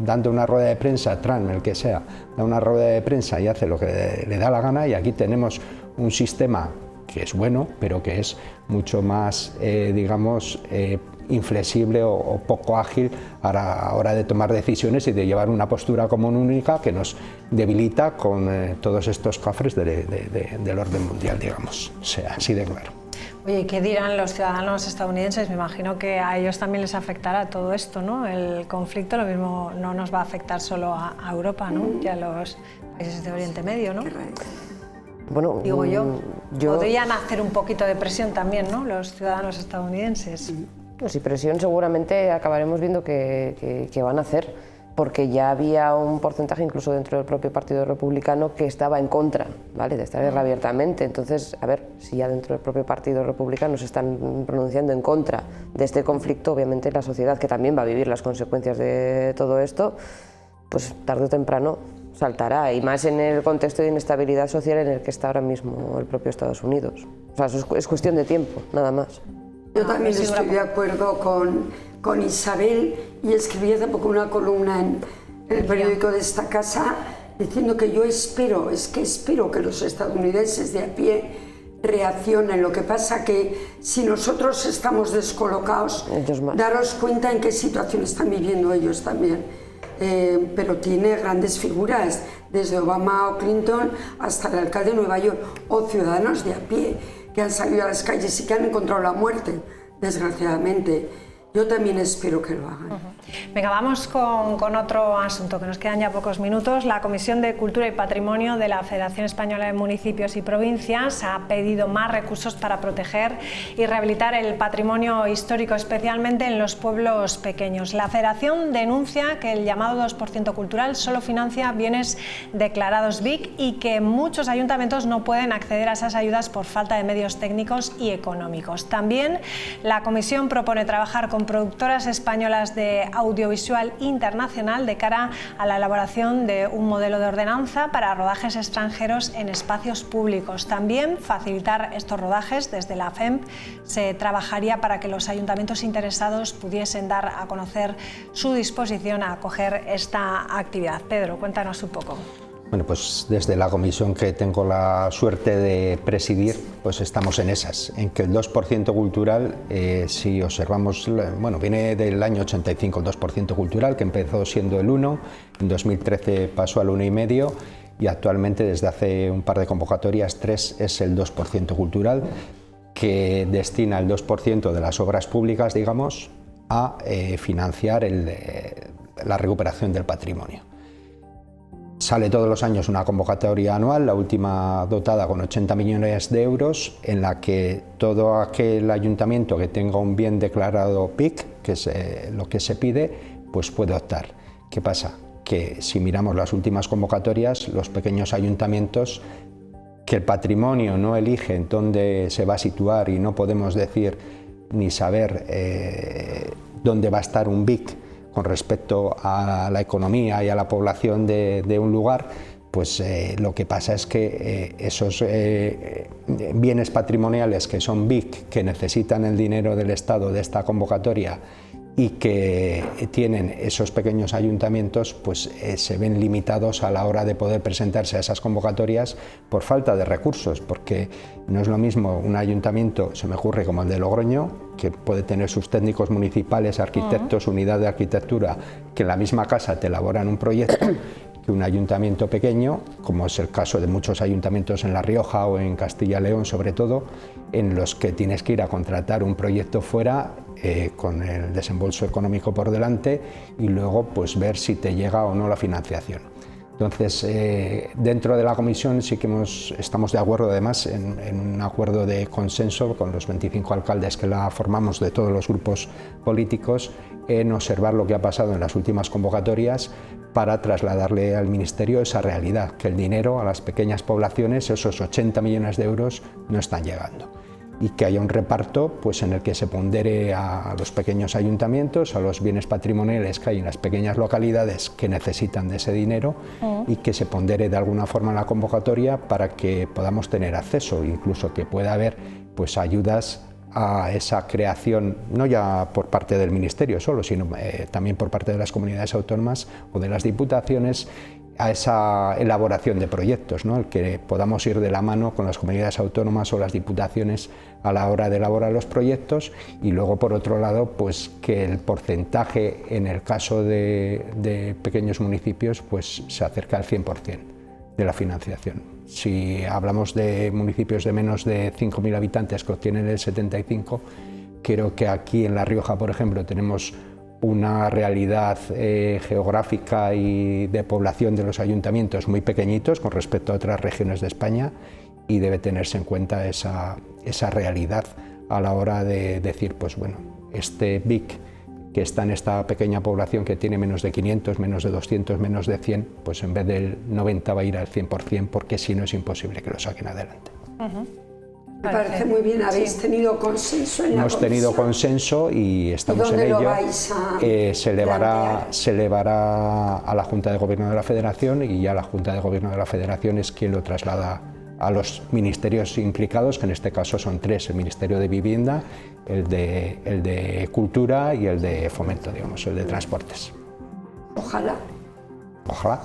dando una rueda de prensa, Trump, el que sea, da una rueda de prensa y hace lo que le da la gana, y aquí tenemos un sistema que es bueno, pero que es mucho más, digamos, inflexible o poco ágil a la hora de tomar decisiones y de llevar una postura común única que nos debilita con todos estos cafres del orden mundial, digamos, o sea, así de claro. Oye, ¿qué dirán los ciudadanos estadounidenses? Me imagino que a ellos también les afectará todo esto, ¿no? El conflicto, lo mismo no nos va a afectar solo a Europa, ¿no? Y a los países de Oriente Medio, ¿no? Bueno, digo yo, podrían hacer un poquito de presión también, ¿no? Los ciudadanos estadounidenses. Pues sí, presión seguramente acabaremos viendo que van a hacer, porque ya había un porcentaje incluso dentro del propio Partido Republicano que estaba en contra, ¿vale?, de esta guerra abiertamente. Entonces, a ver, si ya dentro del propio Partido Republicano se están pronunciando en contra de este conflicto, obviamente la sociedad, que también va a vivir las consecuencias de todo esto, pues tarde o temprano saltará, y más en el contexto de inestabilidad social en el que está ahora mismo el propio Estados Unidos. O sea, eso es cuestión de tiempo, nada más. Yo también estoy de acuerdo con Isabel, y escribí hace poco una columna en el periódico de esta casa diciendo que yo espero que los estadounidenses de a pie reaccionen. Lo que pasa que si nosotros estamos descolocados, daros cuenta en qué situación están viviendo ellos también. Pero tiene grandes figuras, desde Obama o Clinton hasta el alcalde de Nueva York, o ciudadanos de a pie que han salido a las calles y que han encontrado la muerte desgraciadamente. Yo también espero que lo hagan. Venga, vamos con otro asunto, que nos quedan ya pocos minutos. La Comisión de Cultura y Patrimonio de la Federación Española de Municipios y Provincias ha pedido más recursos para proteger y rehabilitar el patrimonio histórico, especialmente en los pueblos pequeños. La Federación denuncia que el llamado 2% cultural solo financia bienes declarados BIC y que muchos ayuntamientos no pueden acceder a esas ayudas por falta de medios técnicos y económicos. También la Comisión propone trabajar con productoras españolas de audiovisual internacional de cara a la elaboración de un modelo de ordenanza para rodajes extranjeros en espacios públicos. También facilitar estos rodajes. Desde la FEMP se trabajaría para que los ayuntamientos interesados pudiesen dar a conocer su disposición a acoger esta actividad. Pedro, cuéntanos un poco. Bueno, pues desde la comisión que tengo la suerte de presidir, pues estamos en esas, en que el 2% cultural, si observamos, bueno, viene del año 85 el 2% cultural, que empezó siendo el 1, en 2013 pasó al 1,5 y actualmente desde hace un par de convocatorias, 3 es el 2% cultural, que destina el 2% de las obras públicas, digamos, a financiar la recuperación del patrimonio. Sale todos los años una convocatoria anual, la última dotada con 80 millones de euros, en la que todo aquel ayuntamiento que tenga un bien declarado PIC, que es lo que se pide, pues puede optar. ¿Qué pasa? Que si miramos las últimas convocatorias, los pequeños ayuntamientos que el patrimonio no eligen dónde se va a situar y no podemos decir ni saber dónde va a estar un BIC con respecto a la economía y a la población de un lugar, pues lo que pasa es que esos bienes patrimoniales que son BIC, que necesitan el dinero del Estado de esta convocatoria y que tienen esos pequeños ayuntamientos, pues se ven limitados a la hora de poder presentarse a esas convocatorias por falta de recursos, porque no es lo mismo un ayuntamiento, se me ocurre como el de Logroño, que puede tener sus técnicos municipales, arquitectos, unidad de arquitectura, que en la misma casa te elaboran un proyecto, que un ayuntamiento pequeño, como es el caso de muchos ayuntamientos en La Rioja o en Castilla y León sobre todo, en los que tienes que ir a contratar un proyecto fuera con el desembolso económico por delante y luego pues ver si te llega o no la financiación. Entonces, dentro de la comisión sí que estamos de acuerdo, además, en un acuerdo de consenso con los 25 alcaldes que la formamos de todos los grupos políticos, en observar lo que ha pasado en las últimas convocatorias para trasladarle al Ministerio esa realidad, que el dinero a las pequeñas poblaciones, esos 80 millones de euros, no están llegando. Y que haya un reparto pues, en el que se pondere a los pequeños ayuntamientos, a los bienes patrimoniales que hay en las pequeñas localidades que necesitan de ese dinero y que se pondere de alguna forma en la convocatoria para que podamos tener acceso, incluso que pueda haber pues, ayudas a esa creación, no ya por parte del Ministerio solo, sino también por parte de las comunidades autónomas o de las diputaciones, a esa elaboración de proyectos, ¿no? El que podamos ir de la mano con las comunidades autónomas o las diputaciones a la hora de elaborar los proyectos y luego por otro lado pues que el porcentaje en el caso de pequeños municipios pues se acerca al 100% de la financiación. Si hablamos de municipios de menos de 5.000 habitantes que obtienen el 75%, creo que aquí en La Rioja, por ejemplo, tenemos una realidad geográfica y de población de los ayuntamientos muy pequeñitos con respecto a otras regiones de España y debe tenerse en cuenta esa realidad a la hora de decir, pues bueno, este BIC que está en esta pequeña población que tiene menos de 500, menos de 200, menos de 100, pues en vez del 90 va a ir al 100% porque si no es imposible que lo saquen adelante. Me parece muy bien, habéis tenido consenso en la comisión. Hemos tenido consenso y estamos en ello. Se elevará a la Junta de Gobierno de la Federación y ya la Junta de Gobierno de la Federación es quien lo traslada a los ministerios implicados, que en este caso son 3, el Ministerio de Vivienda, el de Cultura y el de Fomento, digamos, el de Transportes. Ojalá. Ojalá.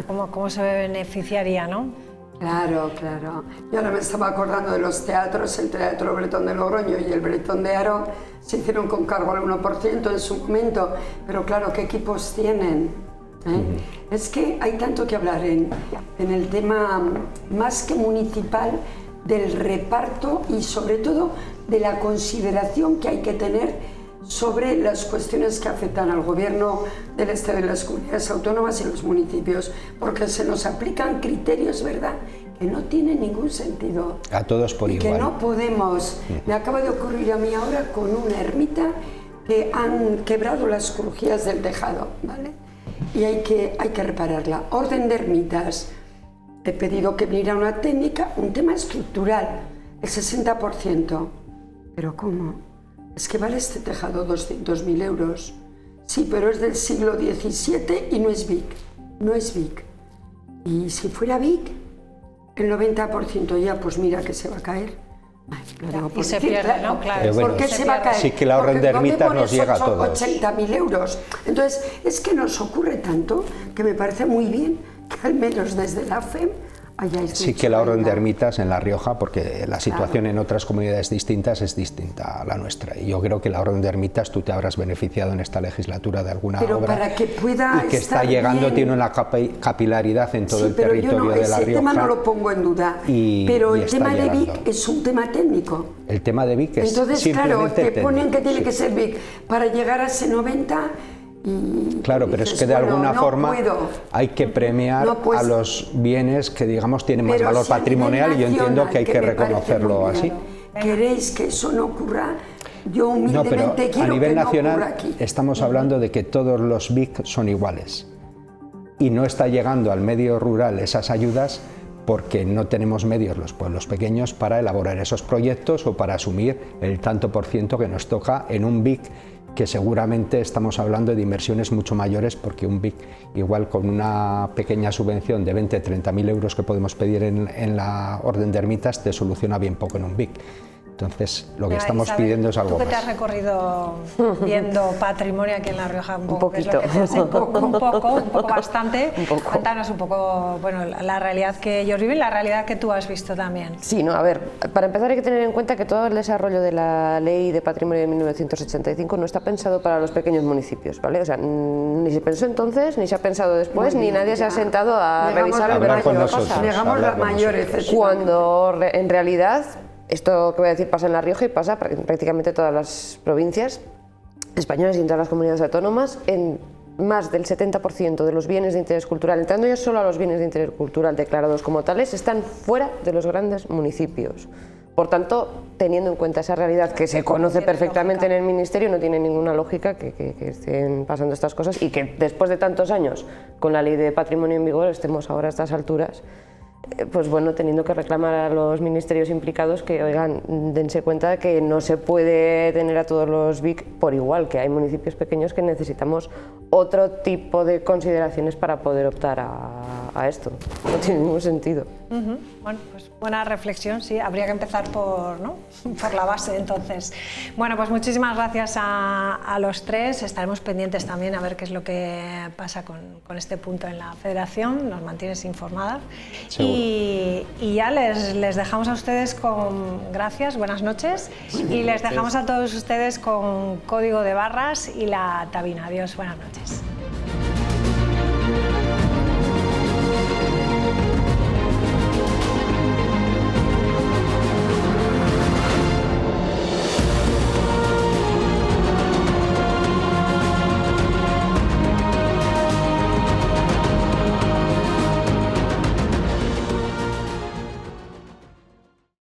¿Cómo se beneficiaría, no? Claro, claro. Yo ahora me estaba acordando de los teatros, el Teatro Bretón de Logroño y el Bretón de Haro se hicieron con cargo al 1% en su momento, pero claro, ¿qué equipos tienen? Es que hay tanto que hablar en el tema más que municipal, del reparto y sobre todo de la consideración que hay que tener sobre las cuestiones que afectan al gobierno del Estado y las comunidades autónomas y los municipios, porque se nos aplican criterios, ¿verdad?, que no tienen ningún sentido. A todos por igual. Que no podemos. Me acaba de ocurrir a mí ahora con una ermita que han quebrado las crujías del tejado, ¿vale? Y hay que repararla. Orden de ermitas. He pedido que viniera una técnica, un tema estructural, el 60%. ¿Pero cómo? Es que vale este tejado 200.000 euros. Sí, pero es del siglo XVII y no es Vic. No es Vic. Y si fuera Vic, el 90% ya, pues mira que se va a caer. Lo digo y se pierde, ¿no? Claro. ¿Por qué se va a caer? Sí que la orden de ermitas nos llega a todos. 80.000 euros. Entonces, es que nos ocurre tanto que me parece muy bien que al menos desde la FEM sí que la orden de ermitas en La Rioja, porque la situación en otras comunidades distintas es distinta a la nuestra, y yo creo que la orden de ermitas tú te habrás beneficiado en esta legislatura de alguna obra para que pueda y que está llegando bien. Tiene una capilaridad en todo el territorio de La Rioja. Ese tema no lo pongo en duda, pero el tema de Vic es un tema técnico. El tema de Vic es entonces, simplemente claro, te ponen que tiene sí. que ser Vic para llegar a ese 90. Claro, pero es que de alguna forma hay que premiar a los bienes que, digamos, tienen más valor patrimonial, y yo entiendo que hay que reconocerlo así. ¿Queréis que eso no ocurra? Yo humildemente quiero a nivel que nacional no ocurra aquí. Estamos hablando de que todos los BIC son iguales y no está llegando al medio rural esas ayudas porque no tenemos medios los pueblos pequeños para elaborar esos proyectos o para asumir el tanto por ciento que nos toca en un BIC, que seguramente estamos hablando de inversiones mucho mayores, porque un BIC, igual con una pequeña subvención de 20-30.000 euros que podemos pedir en la orden de ermitas, te soluciona bien poco en un BIC. Entonces, lo que estamos pidiendo es algo más. Tú que te has recorrido viendo patrimonio aquí en La Rioja, un poquito, un poco bastante. Cuéntanos un poco, bueno, la realidad que ellos viven, la realidad que tú has visto también. Sí, no, a ver, para empezar hay que tener en cuenta que todo el desarrollo de la Ley de Patrimonio de 1985 no está pensado para los pequeños municipios, ¿vale? O sea, ni se pensó entonces, ni se ha pensado después, ni nadie se ha sentado a revisar lo que va a pasar. Llegamos las mayores. Cuando en realidad esto que voy a decir pasa en La Rioja y pasa en prácticamente todas las provincias españolas y en todas las comunidades autónomas. En más del 70% de los bienes de interés cultural, entrando ya solo a los bienes de interés cultural declarados como tales, están fuera de los grandes municipios. Por tanto, teniendo en cuenta esa realidad que se conoce perfectamente en el Ministerio, no tiene ninguna lógica que estén pasando estas cosas y que después de tantos años, con la Ley de Patrimonio en vigor, estemos ahora a estas alturas, pues bueno, teniendo que reclamar a los ministerios implicados que, oigan, dense cuenta de que no se puede tener a todos los BIC por igual, que hay municipios pequeños que necesitamos otro tipo de consideraciones para poder optar a esto. No tiene ningún sentido. Bueno, pues buena reflexión, sí, habría que empezar por la base entonces. Bueno, pues muchísimas gracias a los tres, estaremos pendientes también a ver qué es lo que pasa con este punto en la Federación, nos mantienes informadas. Y ya les dejamos a ustedes con gracias, buenas noches, y les dejamos a todos ustedes con Código de Barras y La Tabina. Adiós, buenas noches.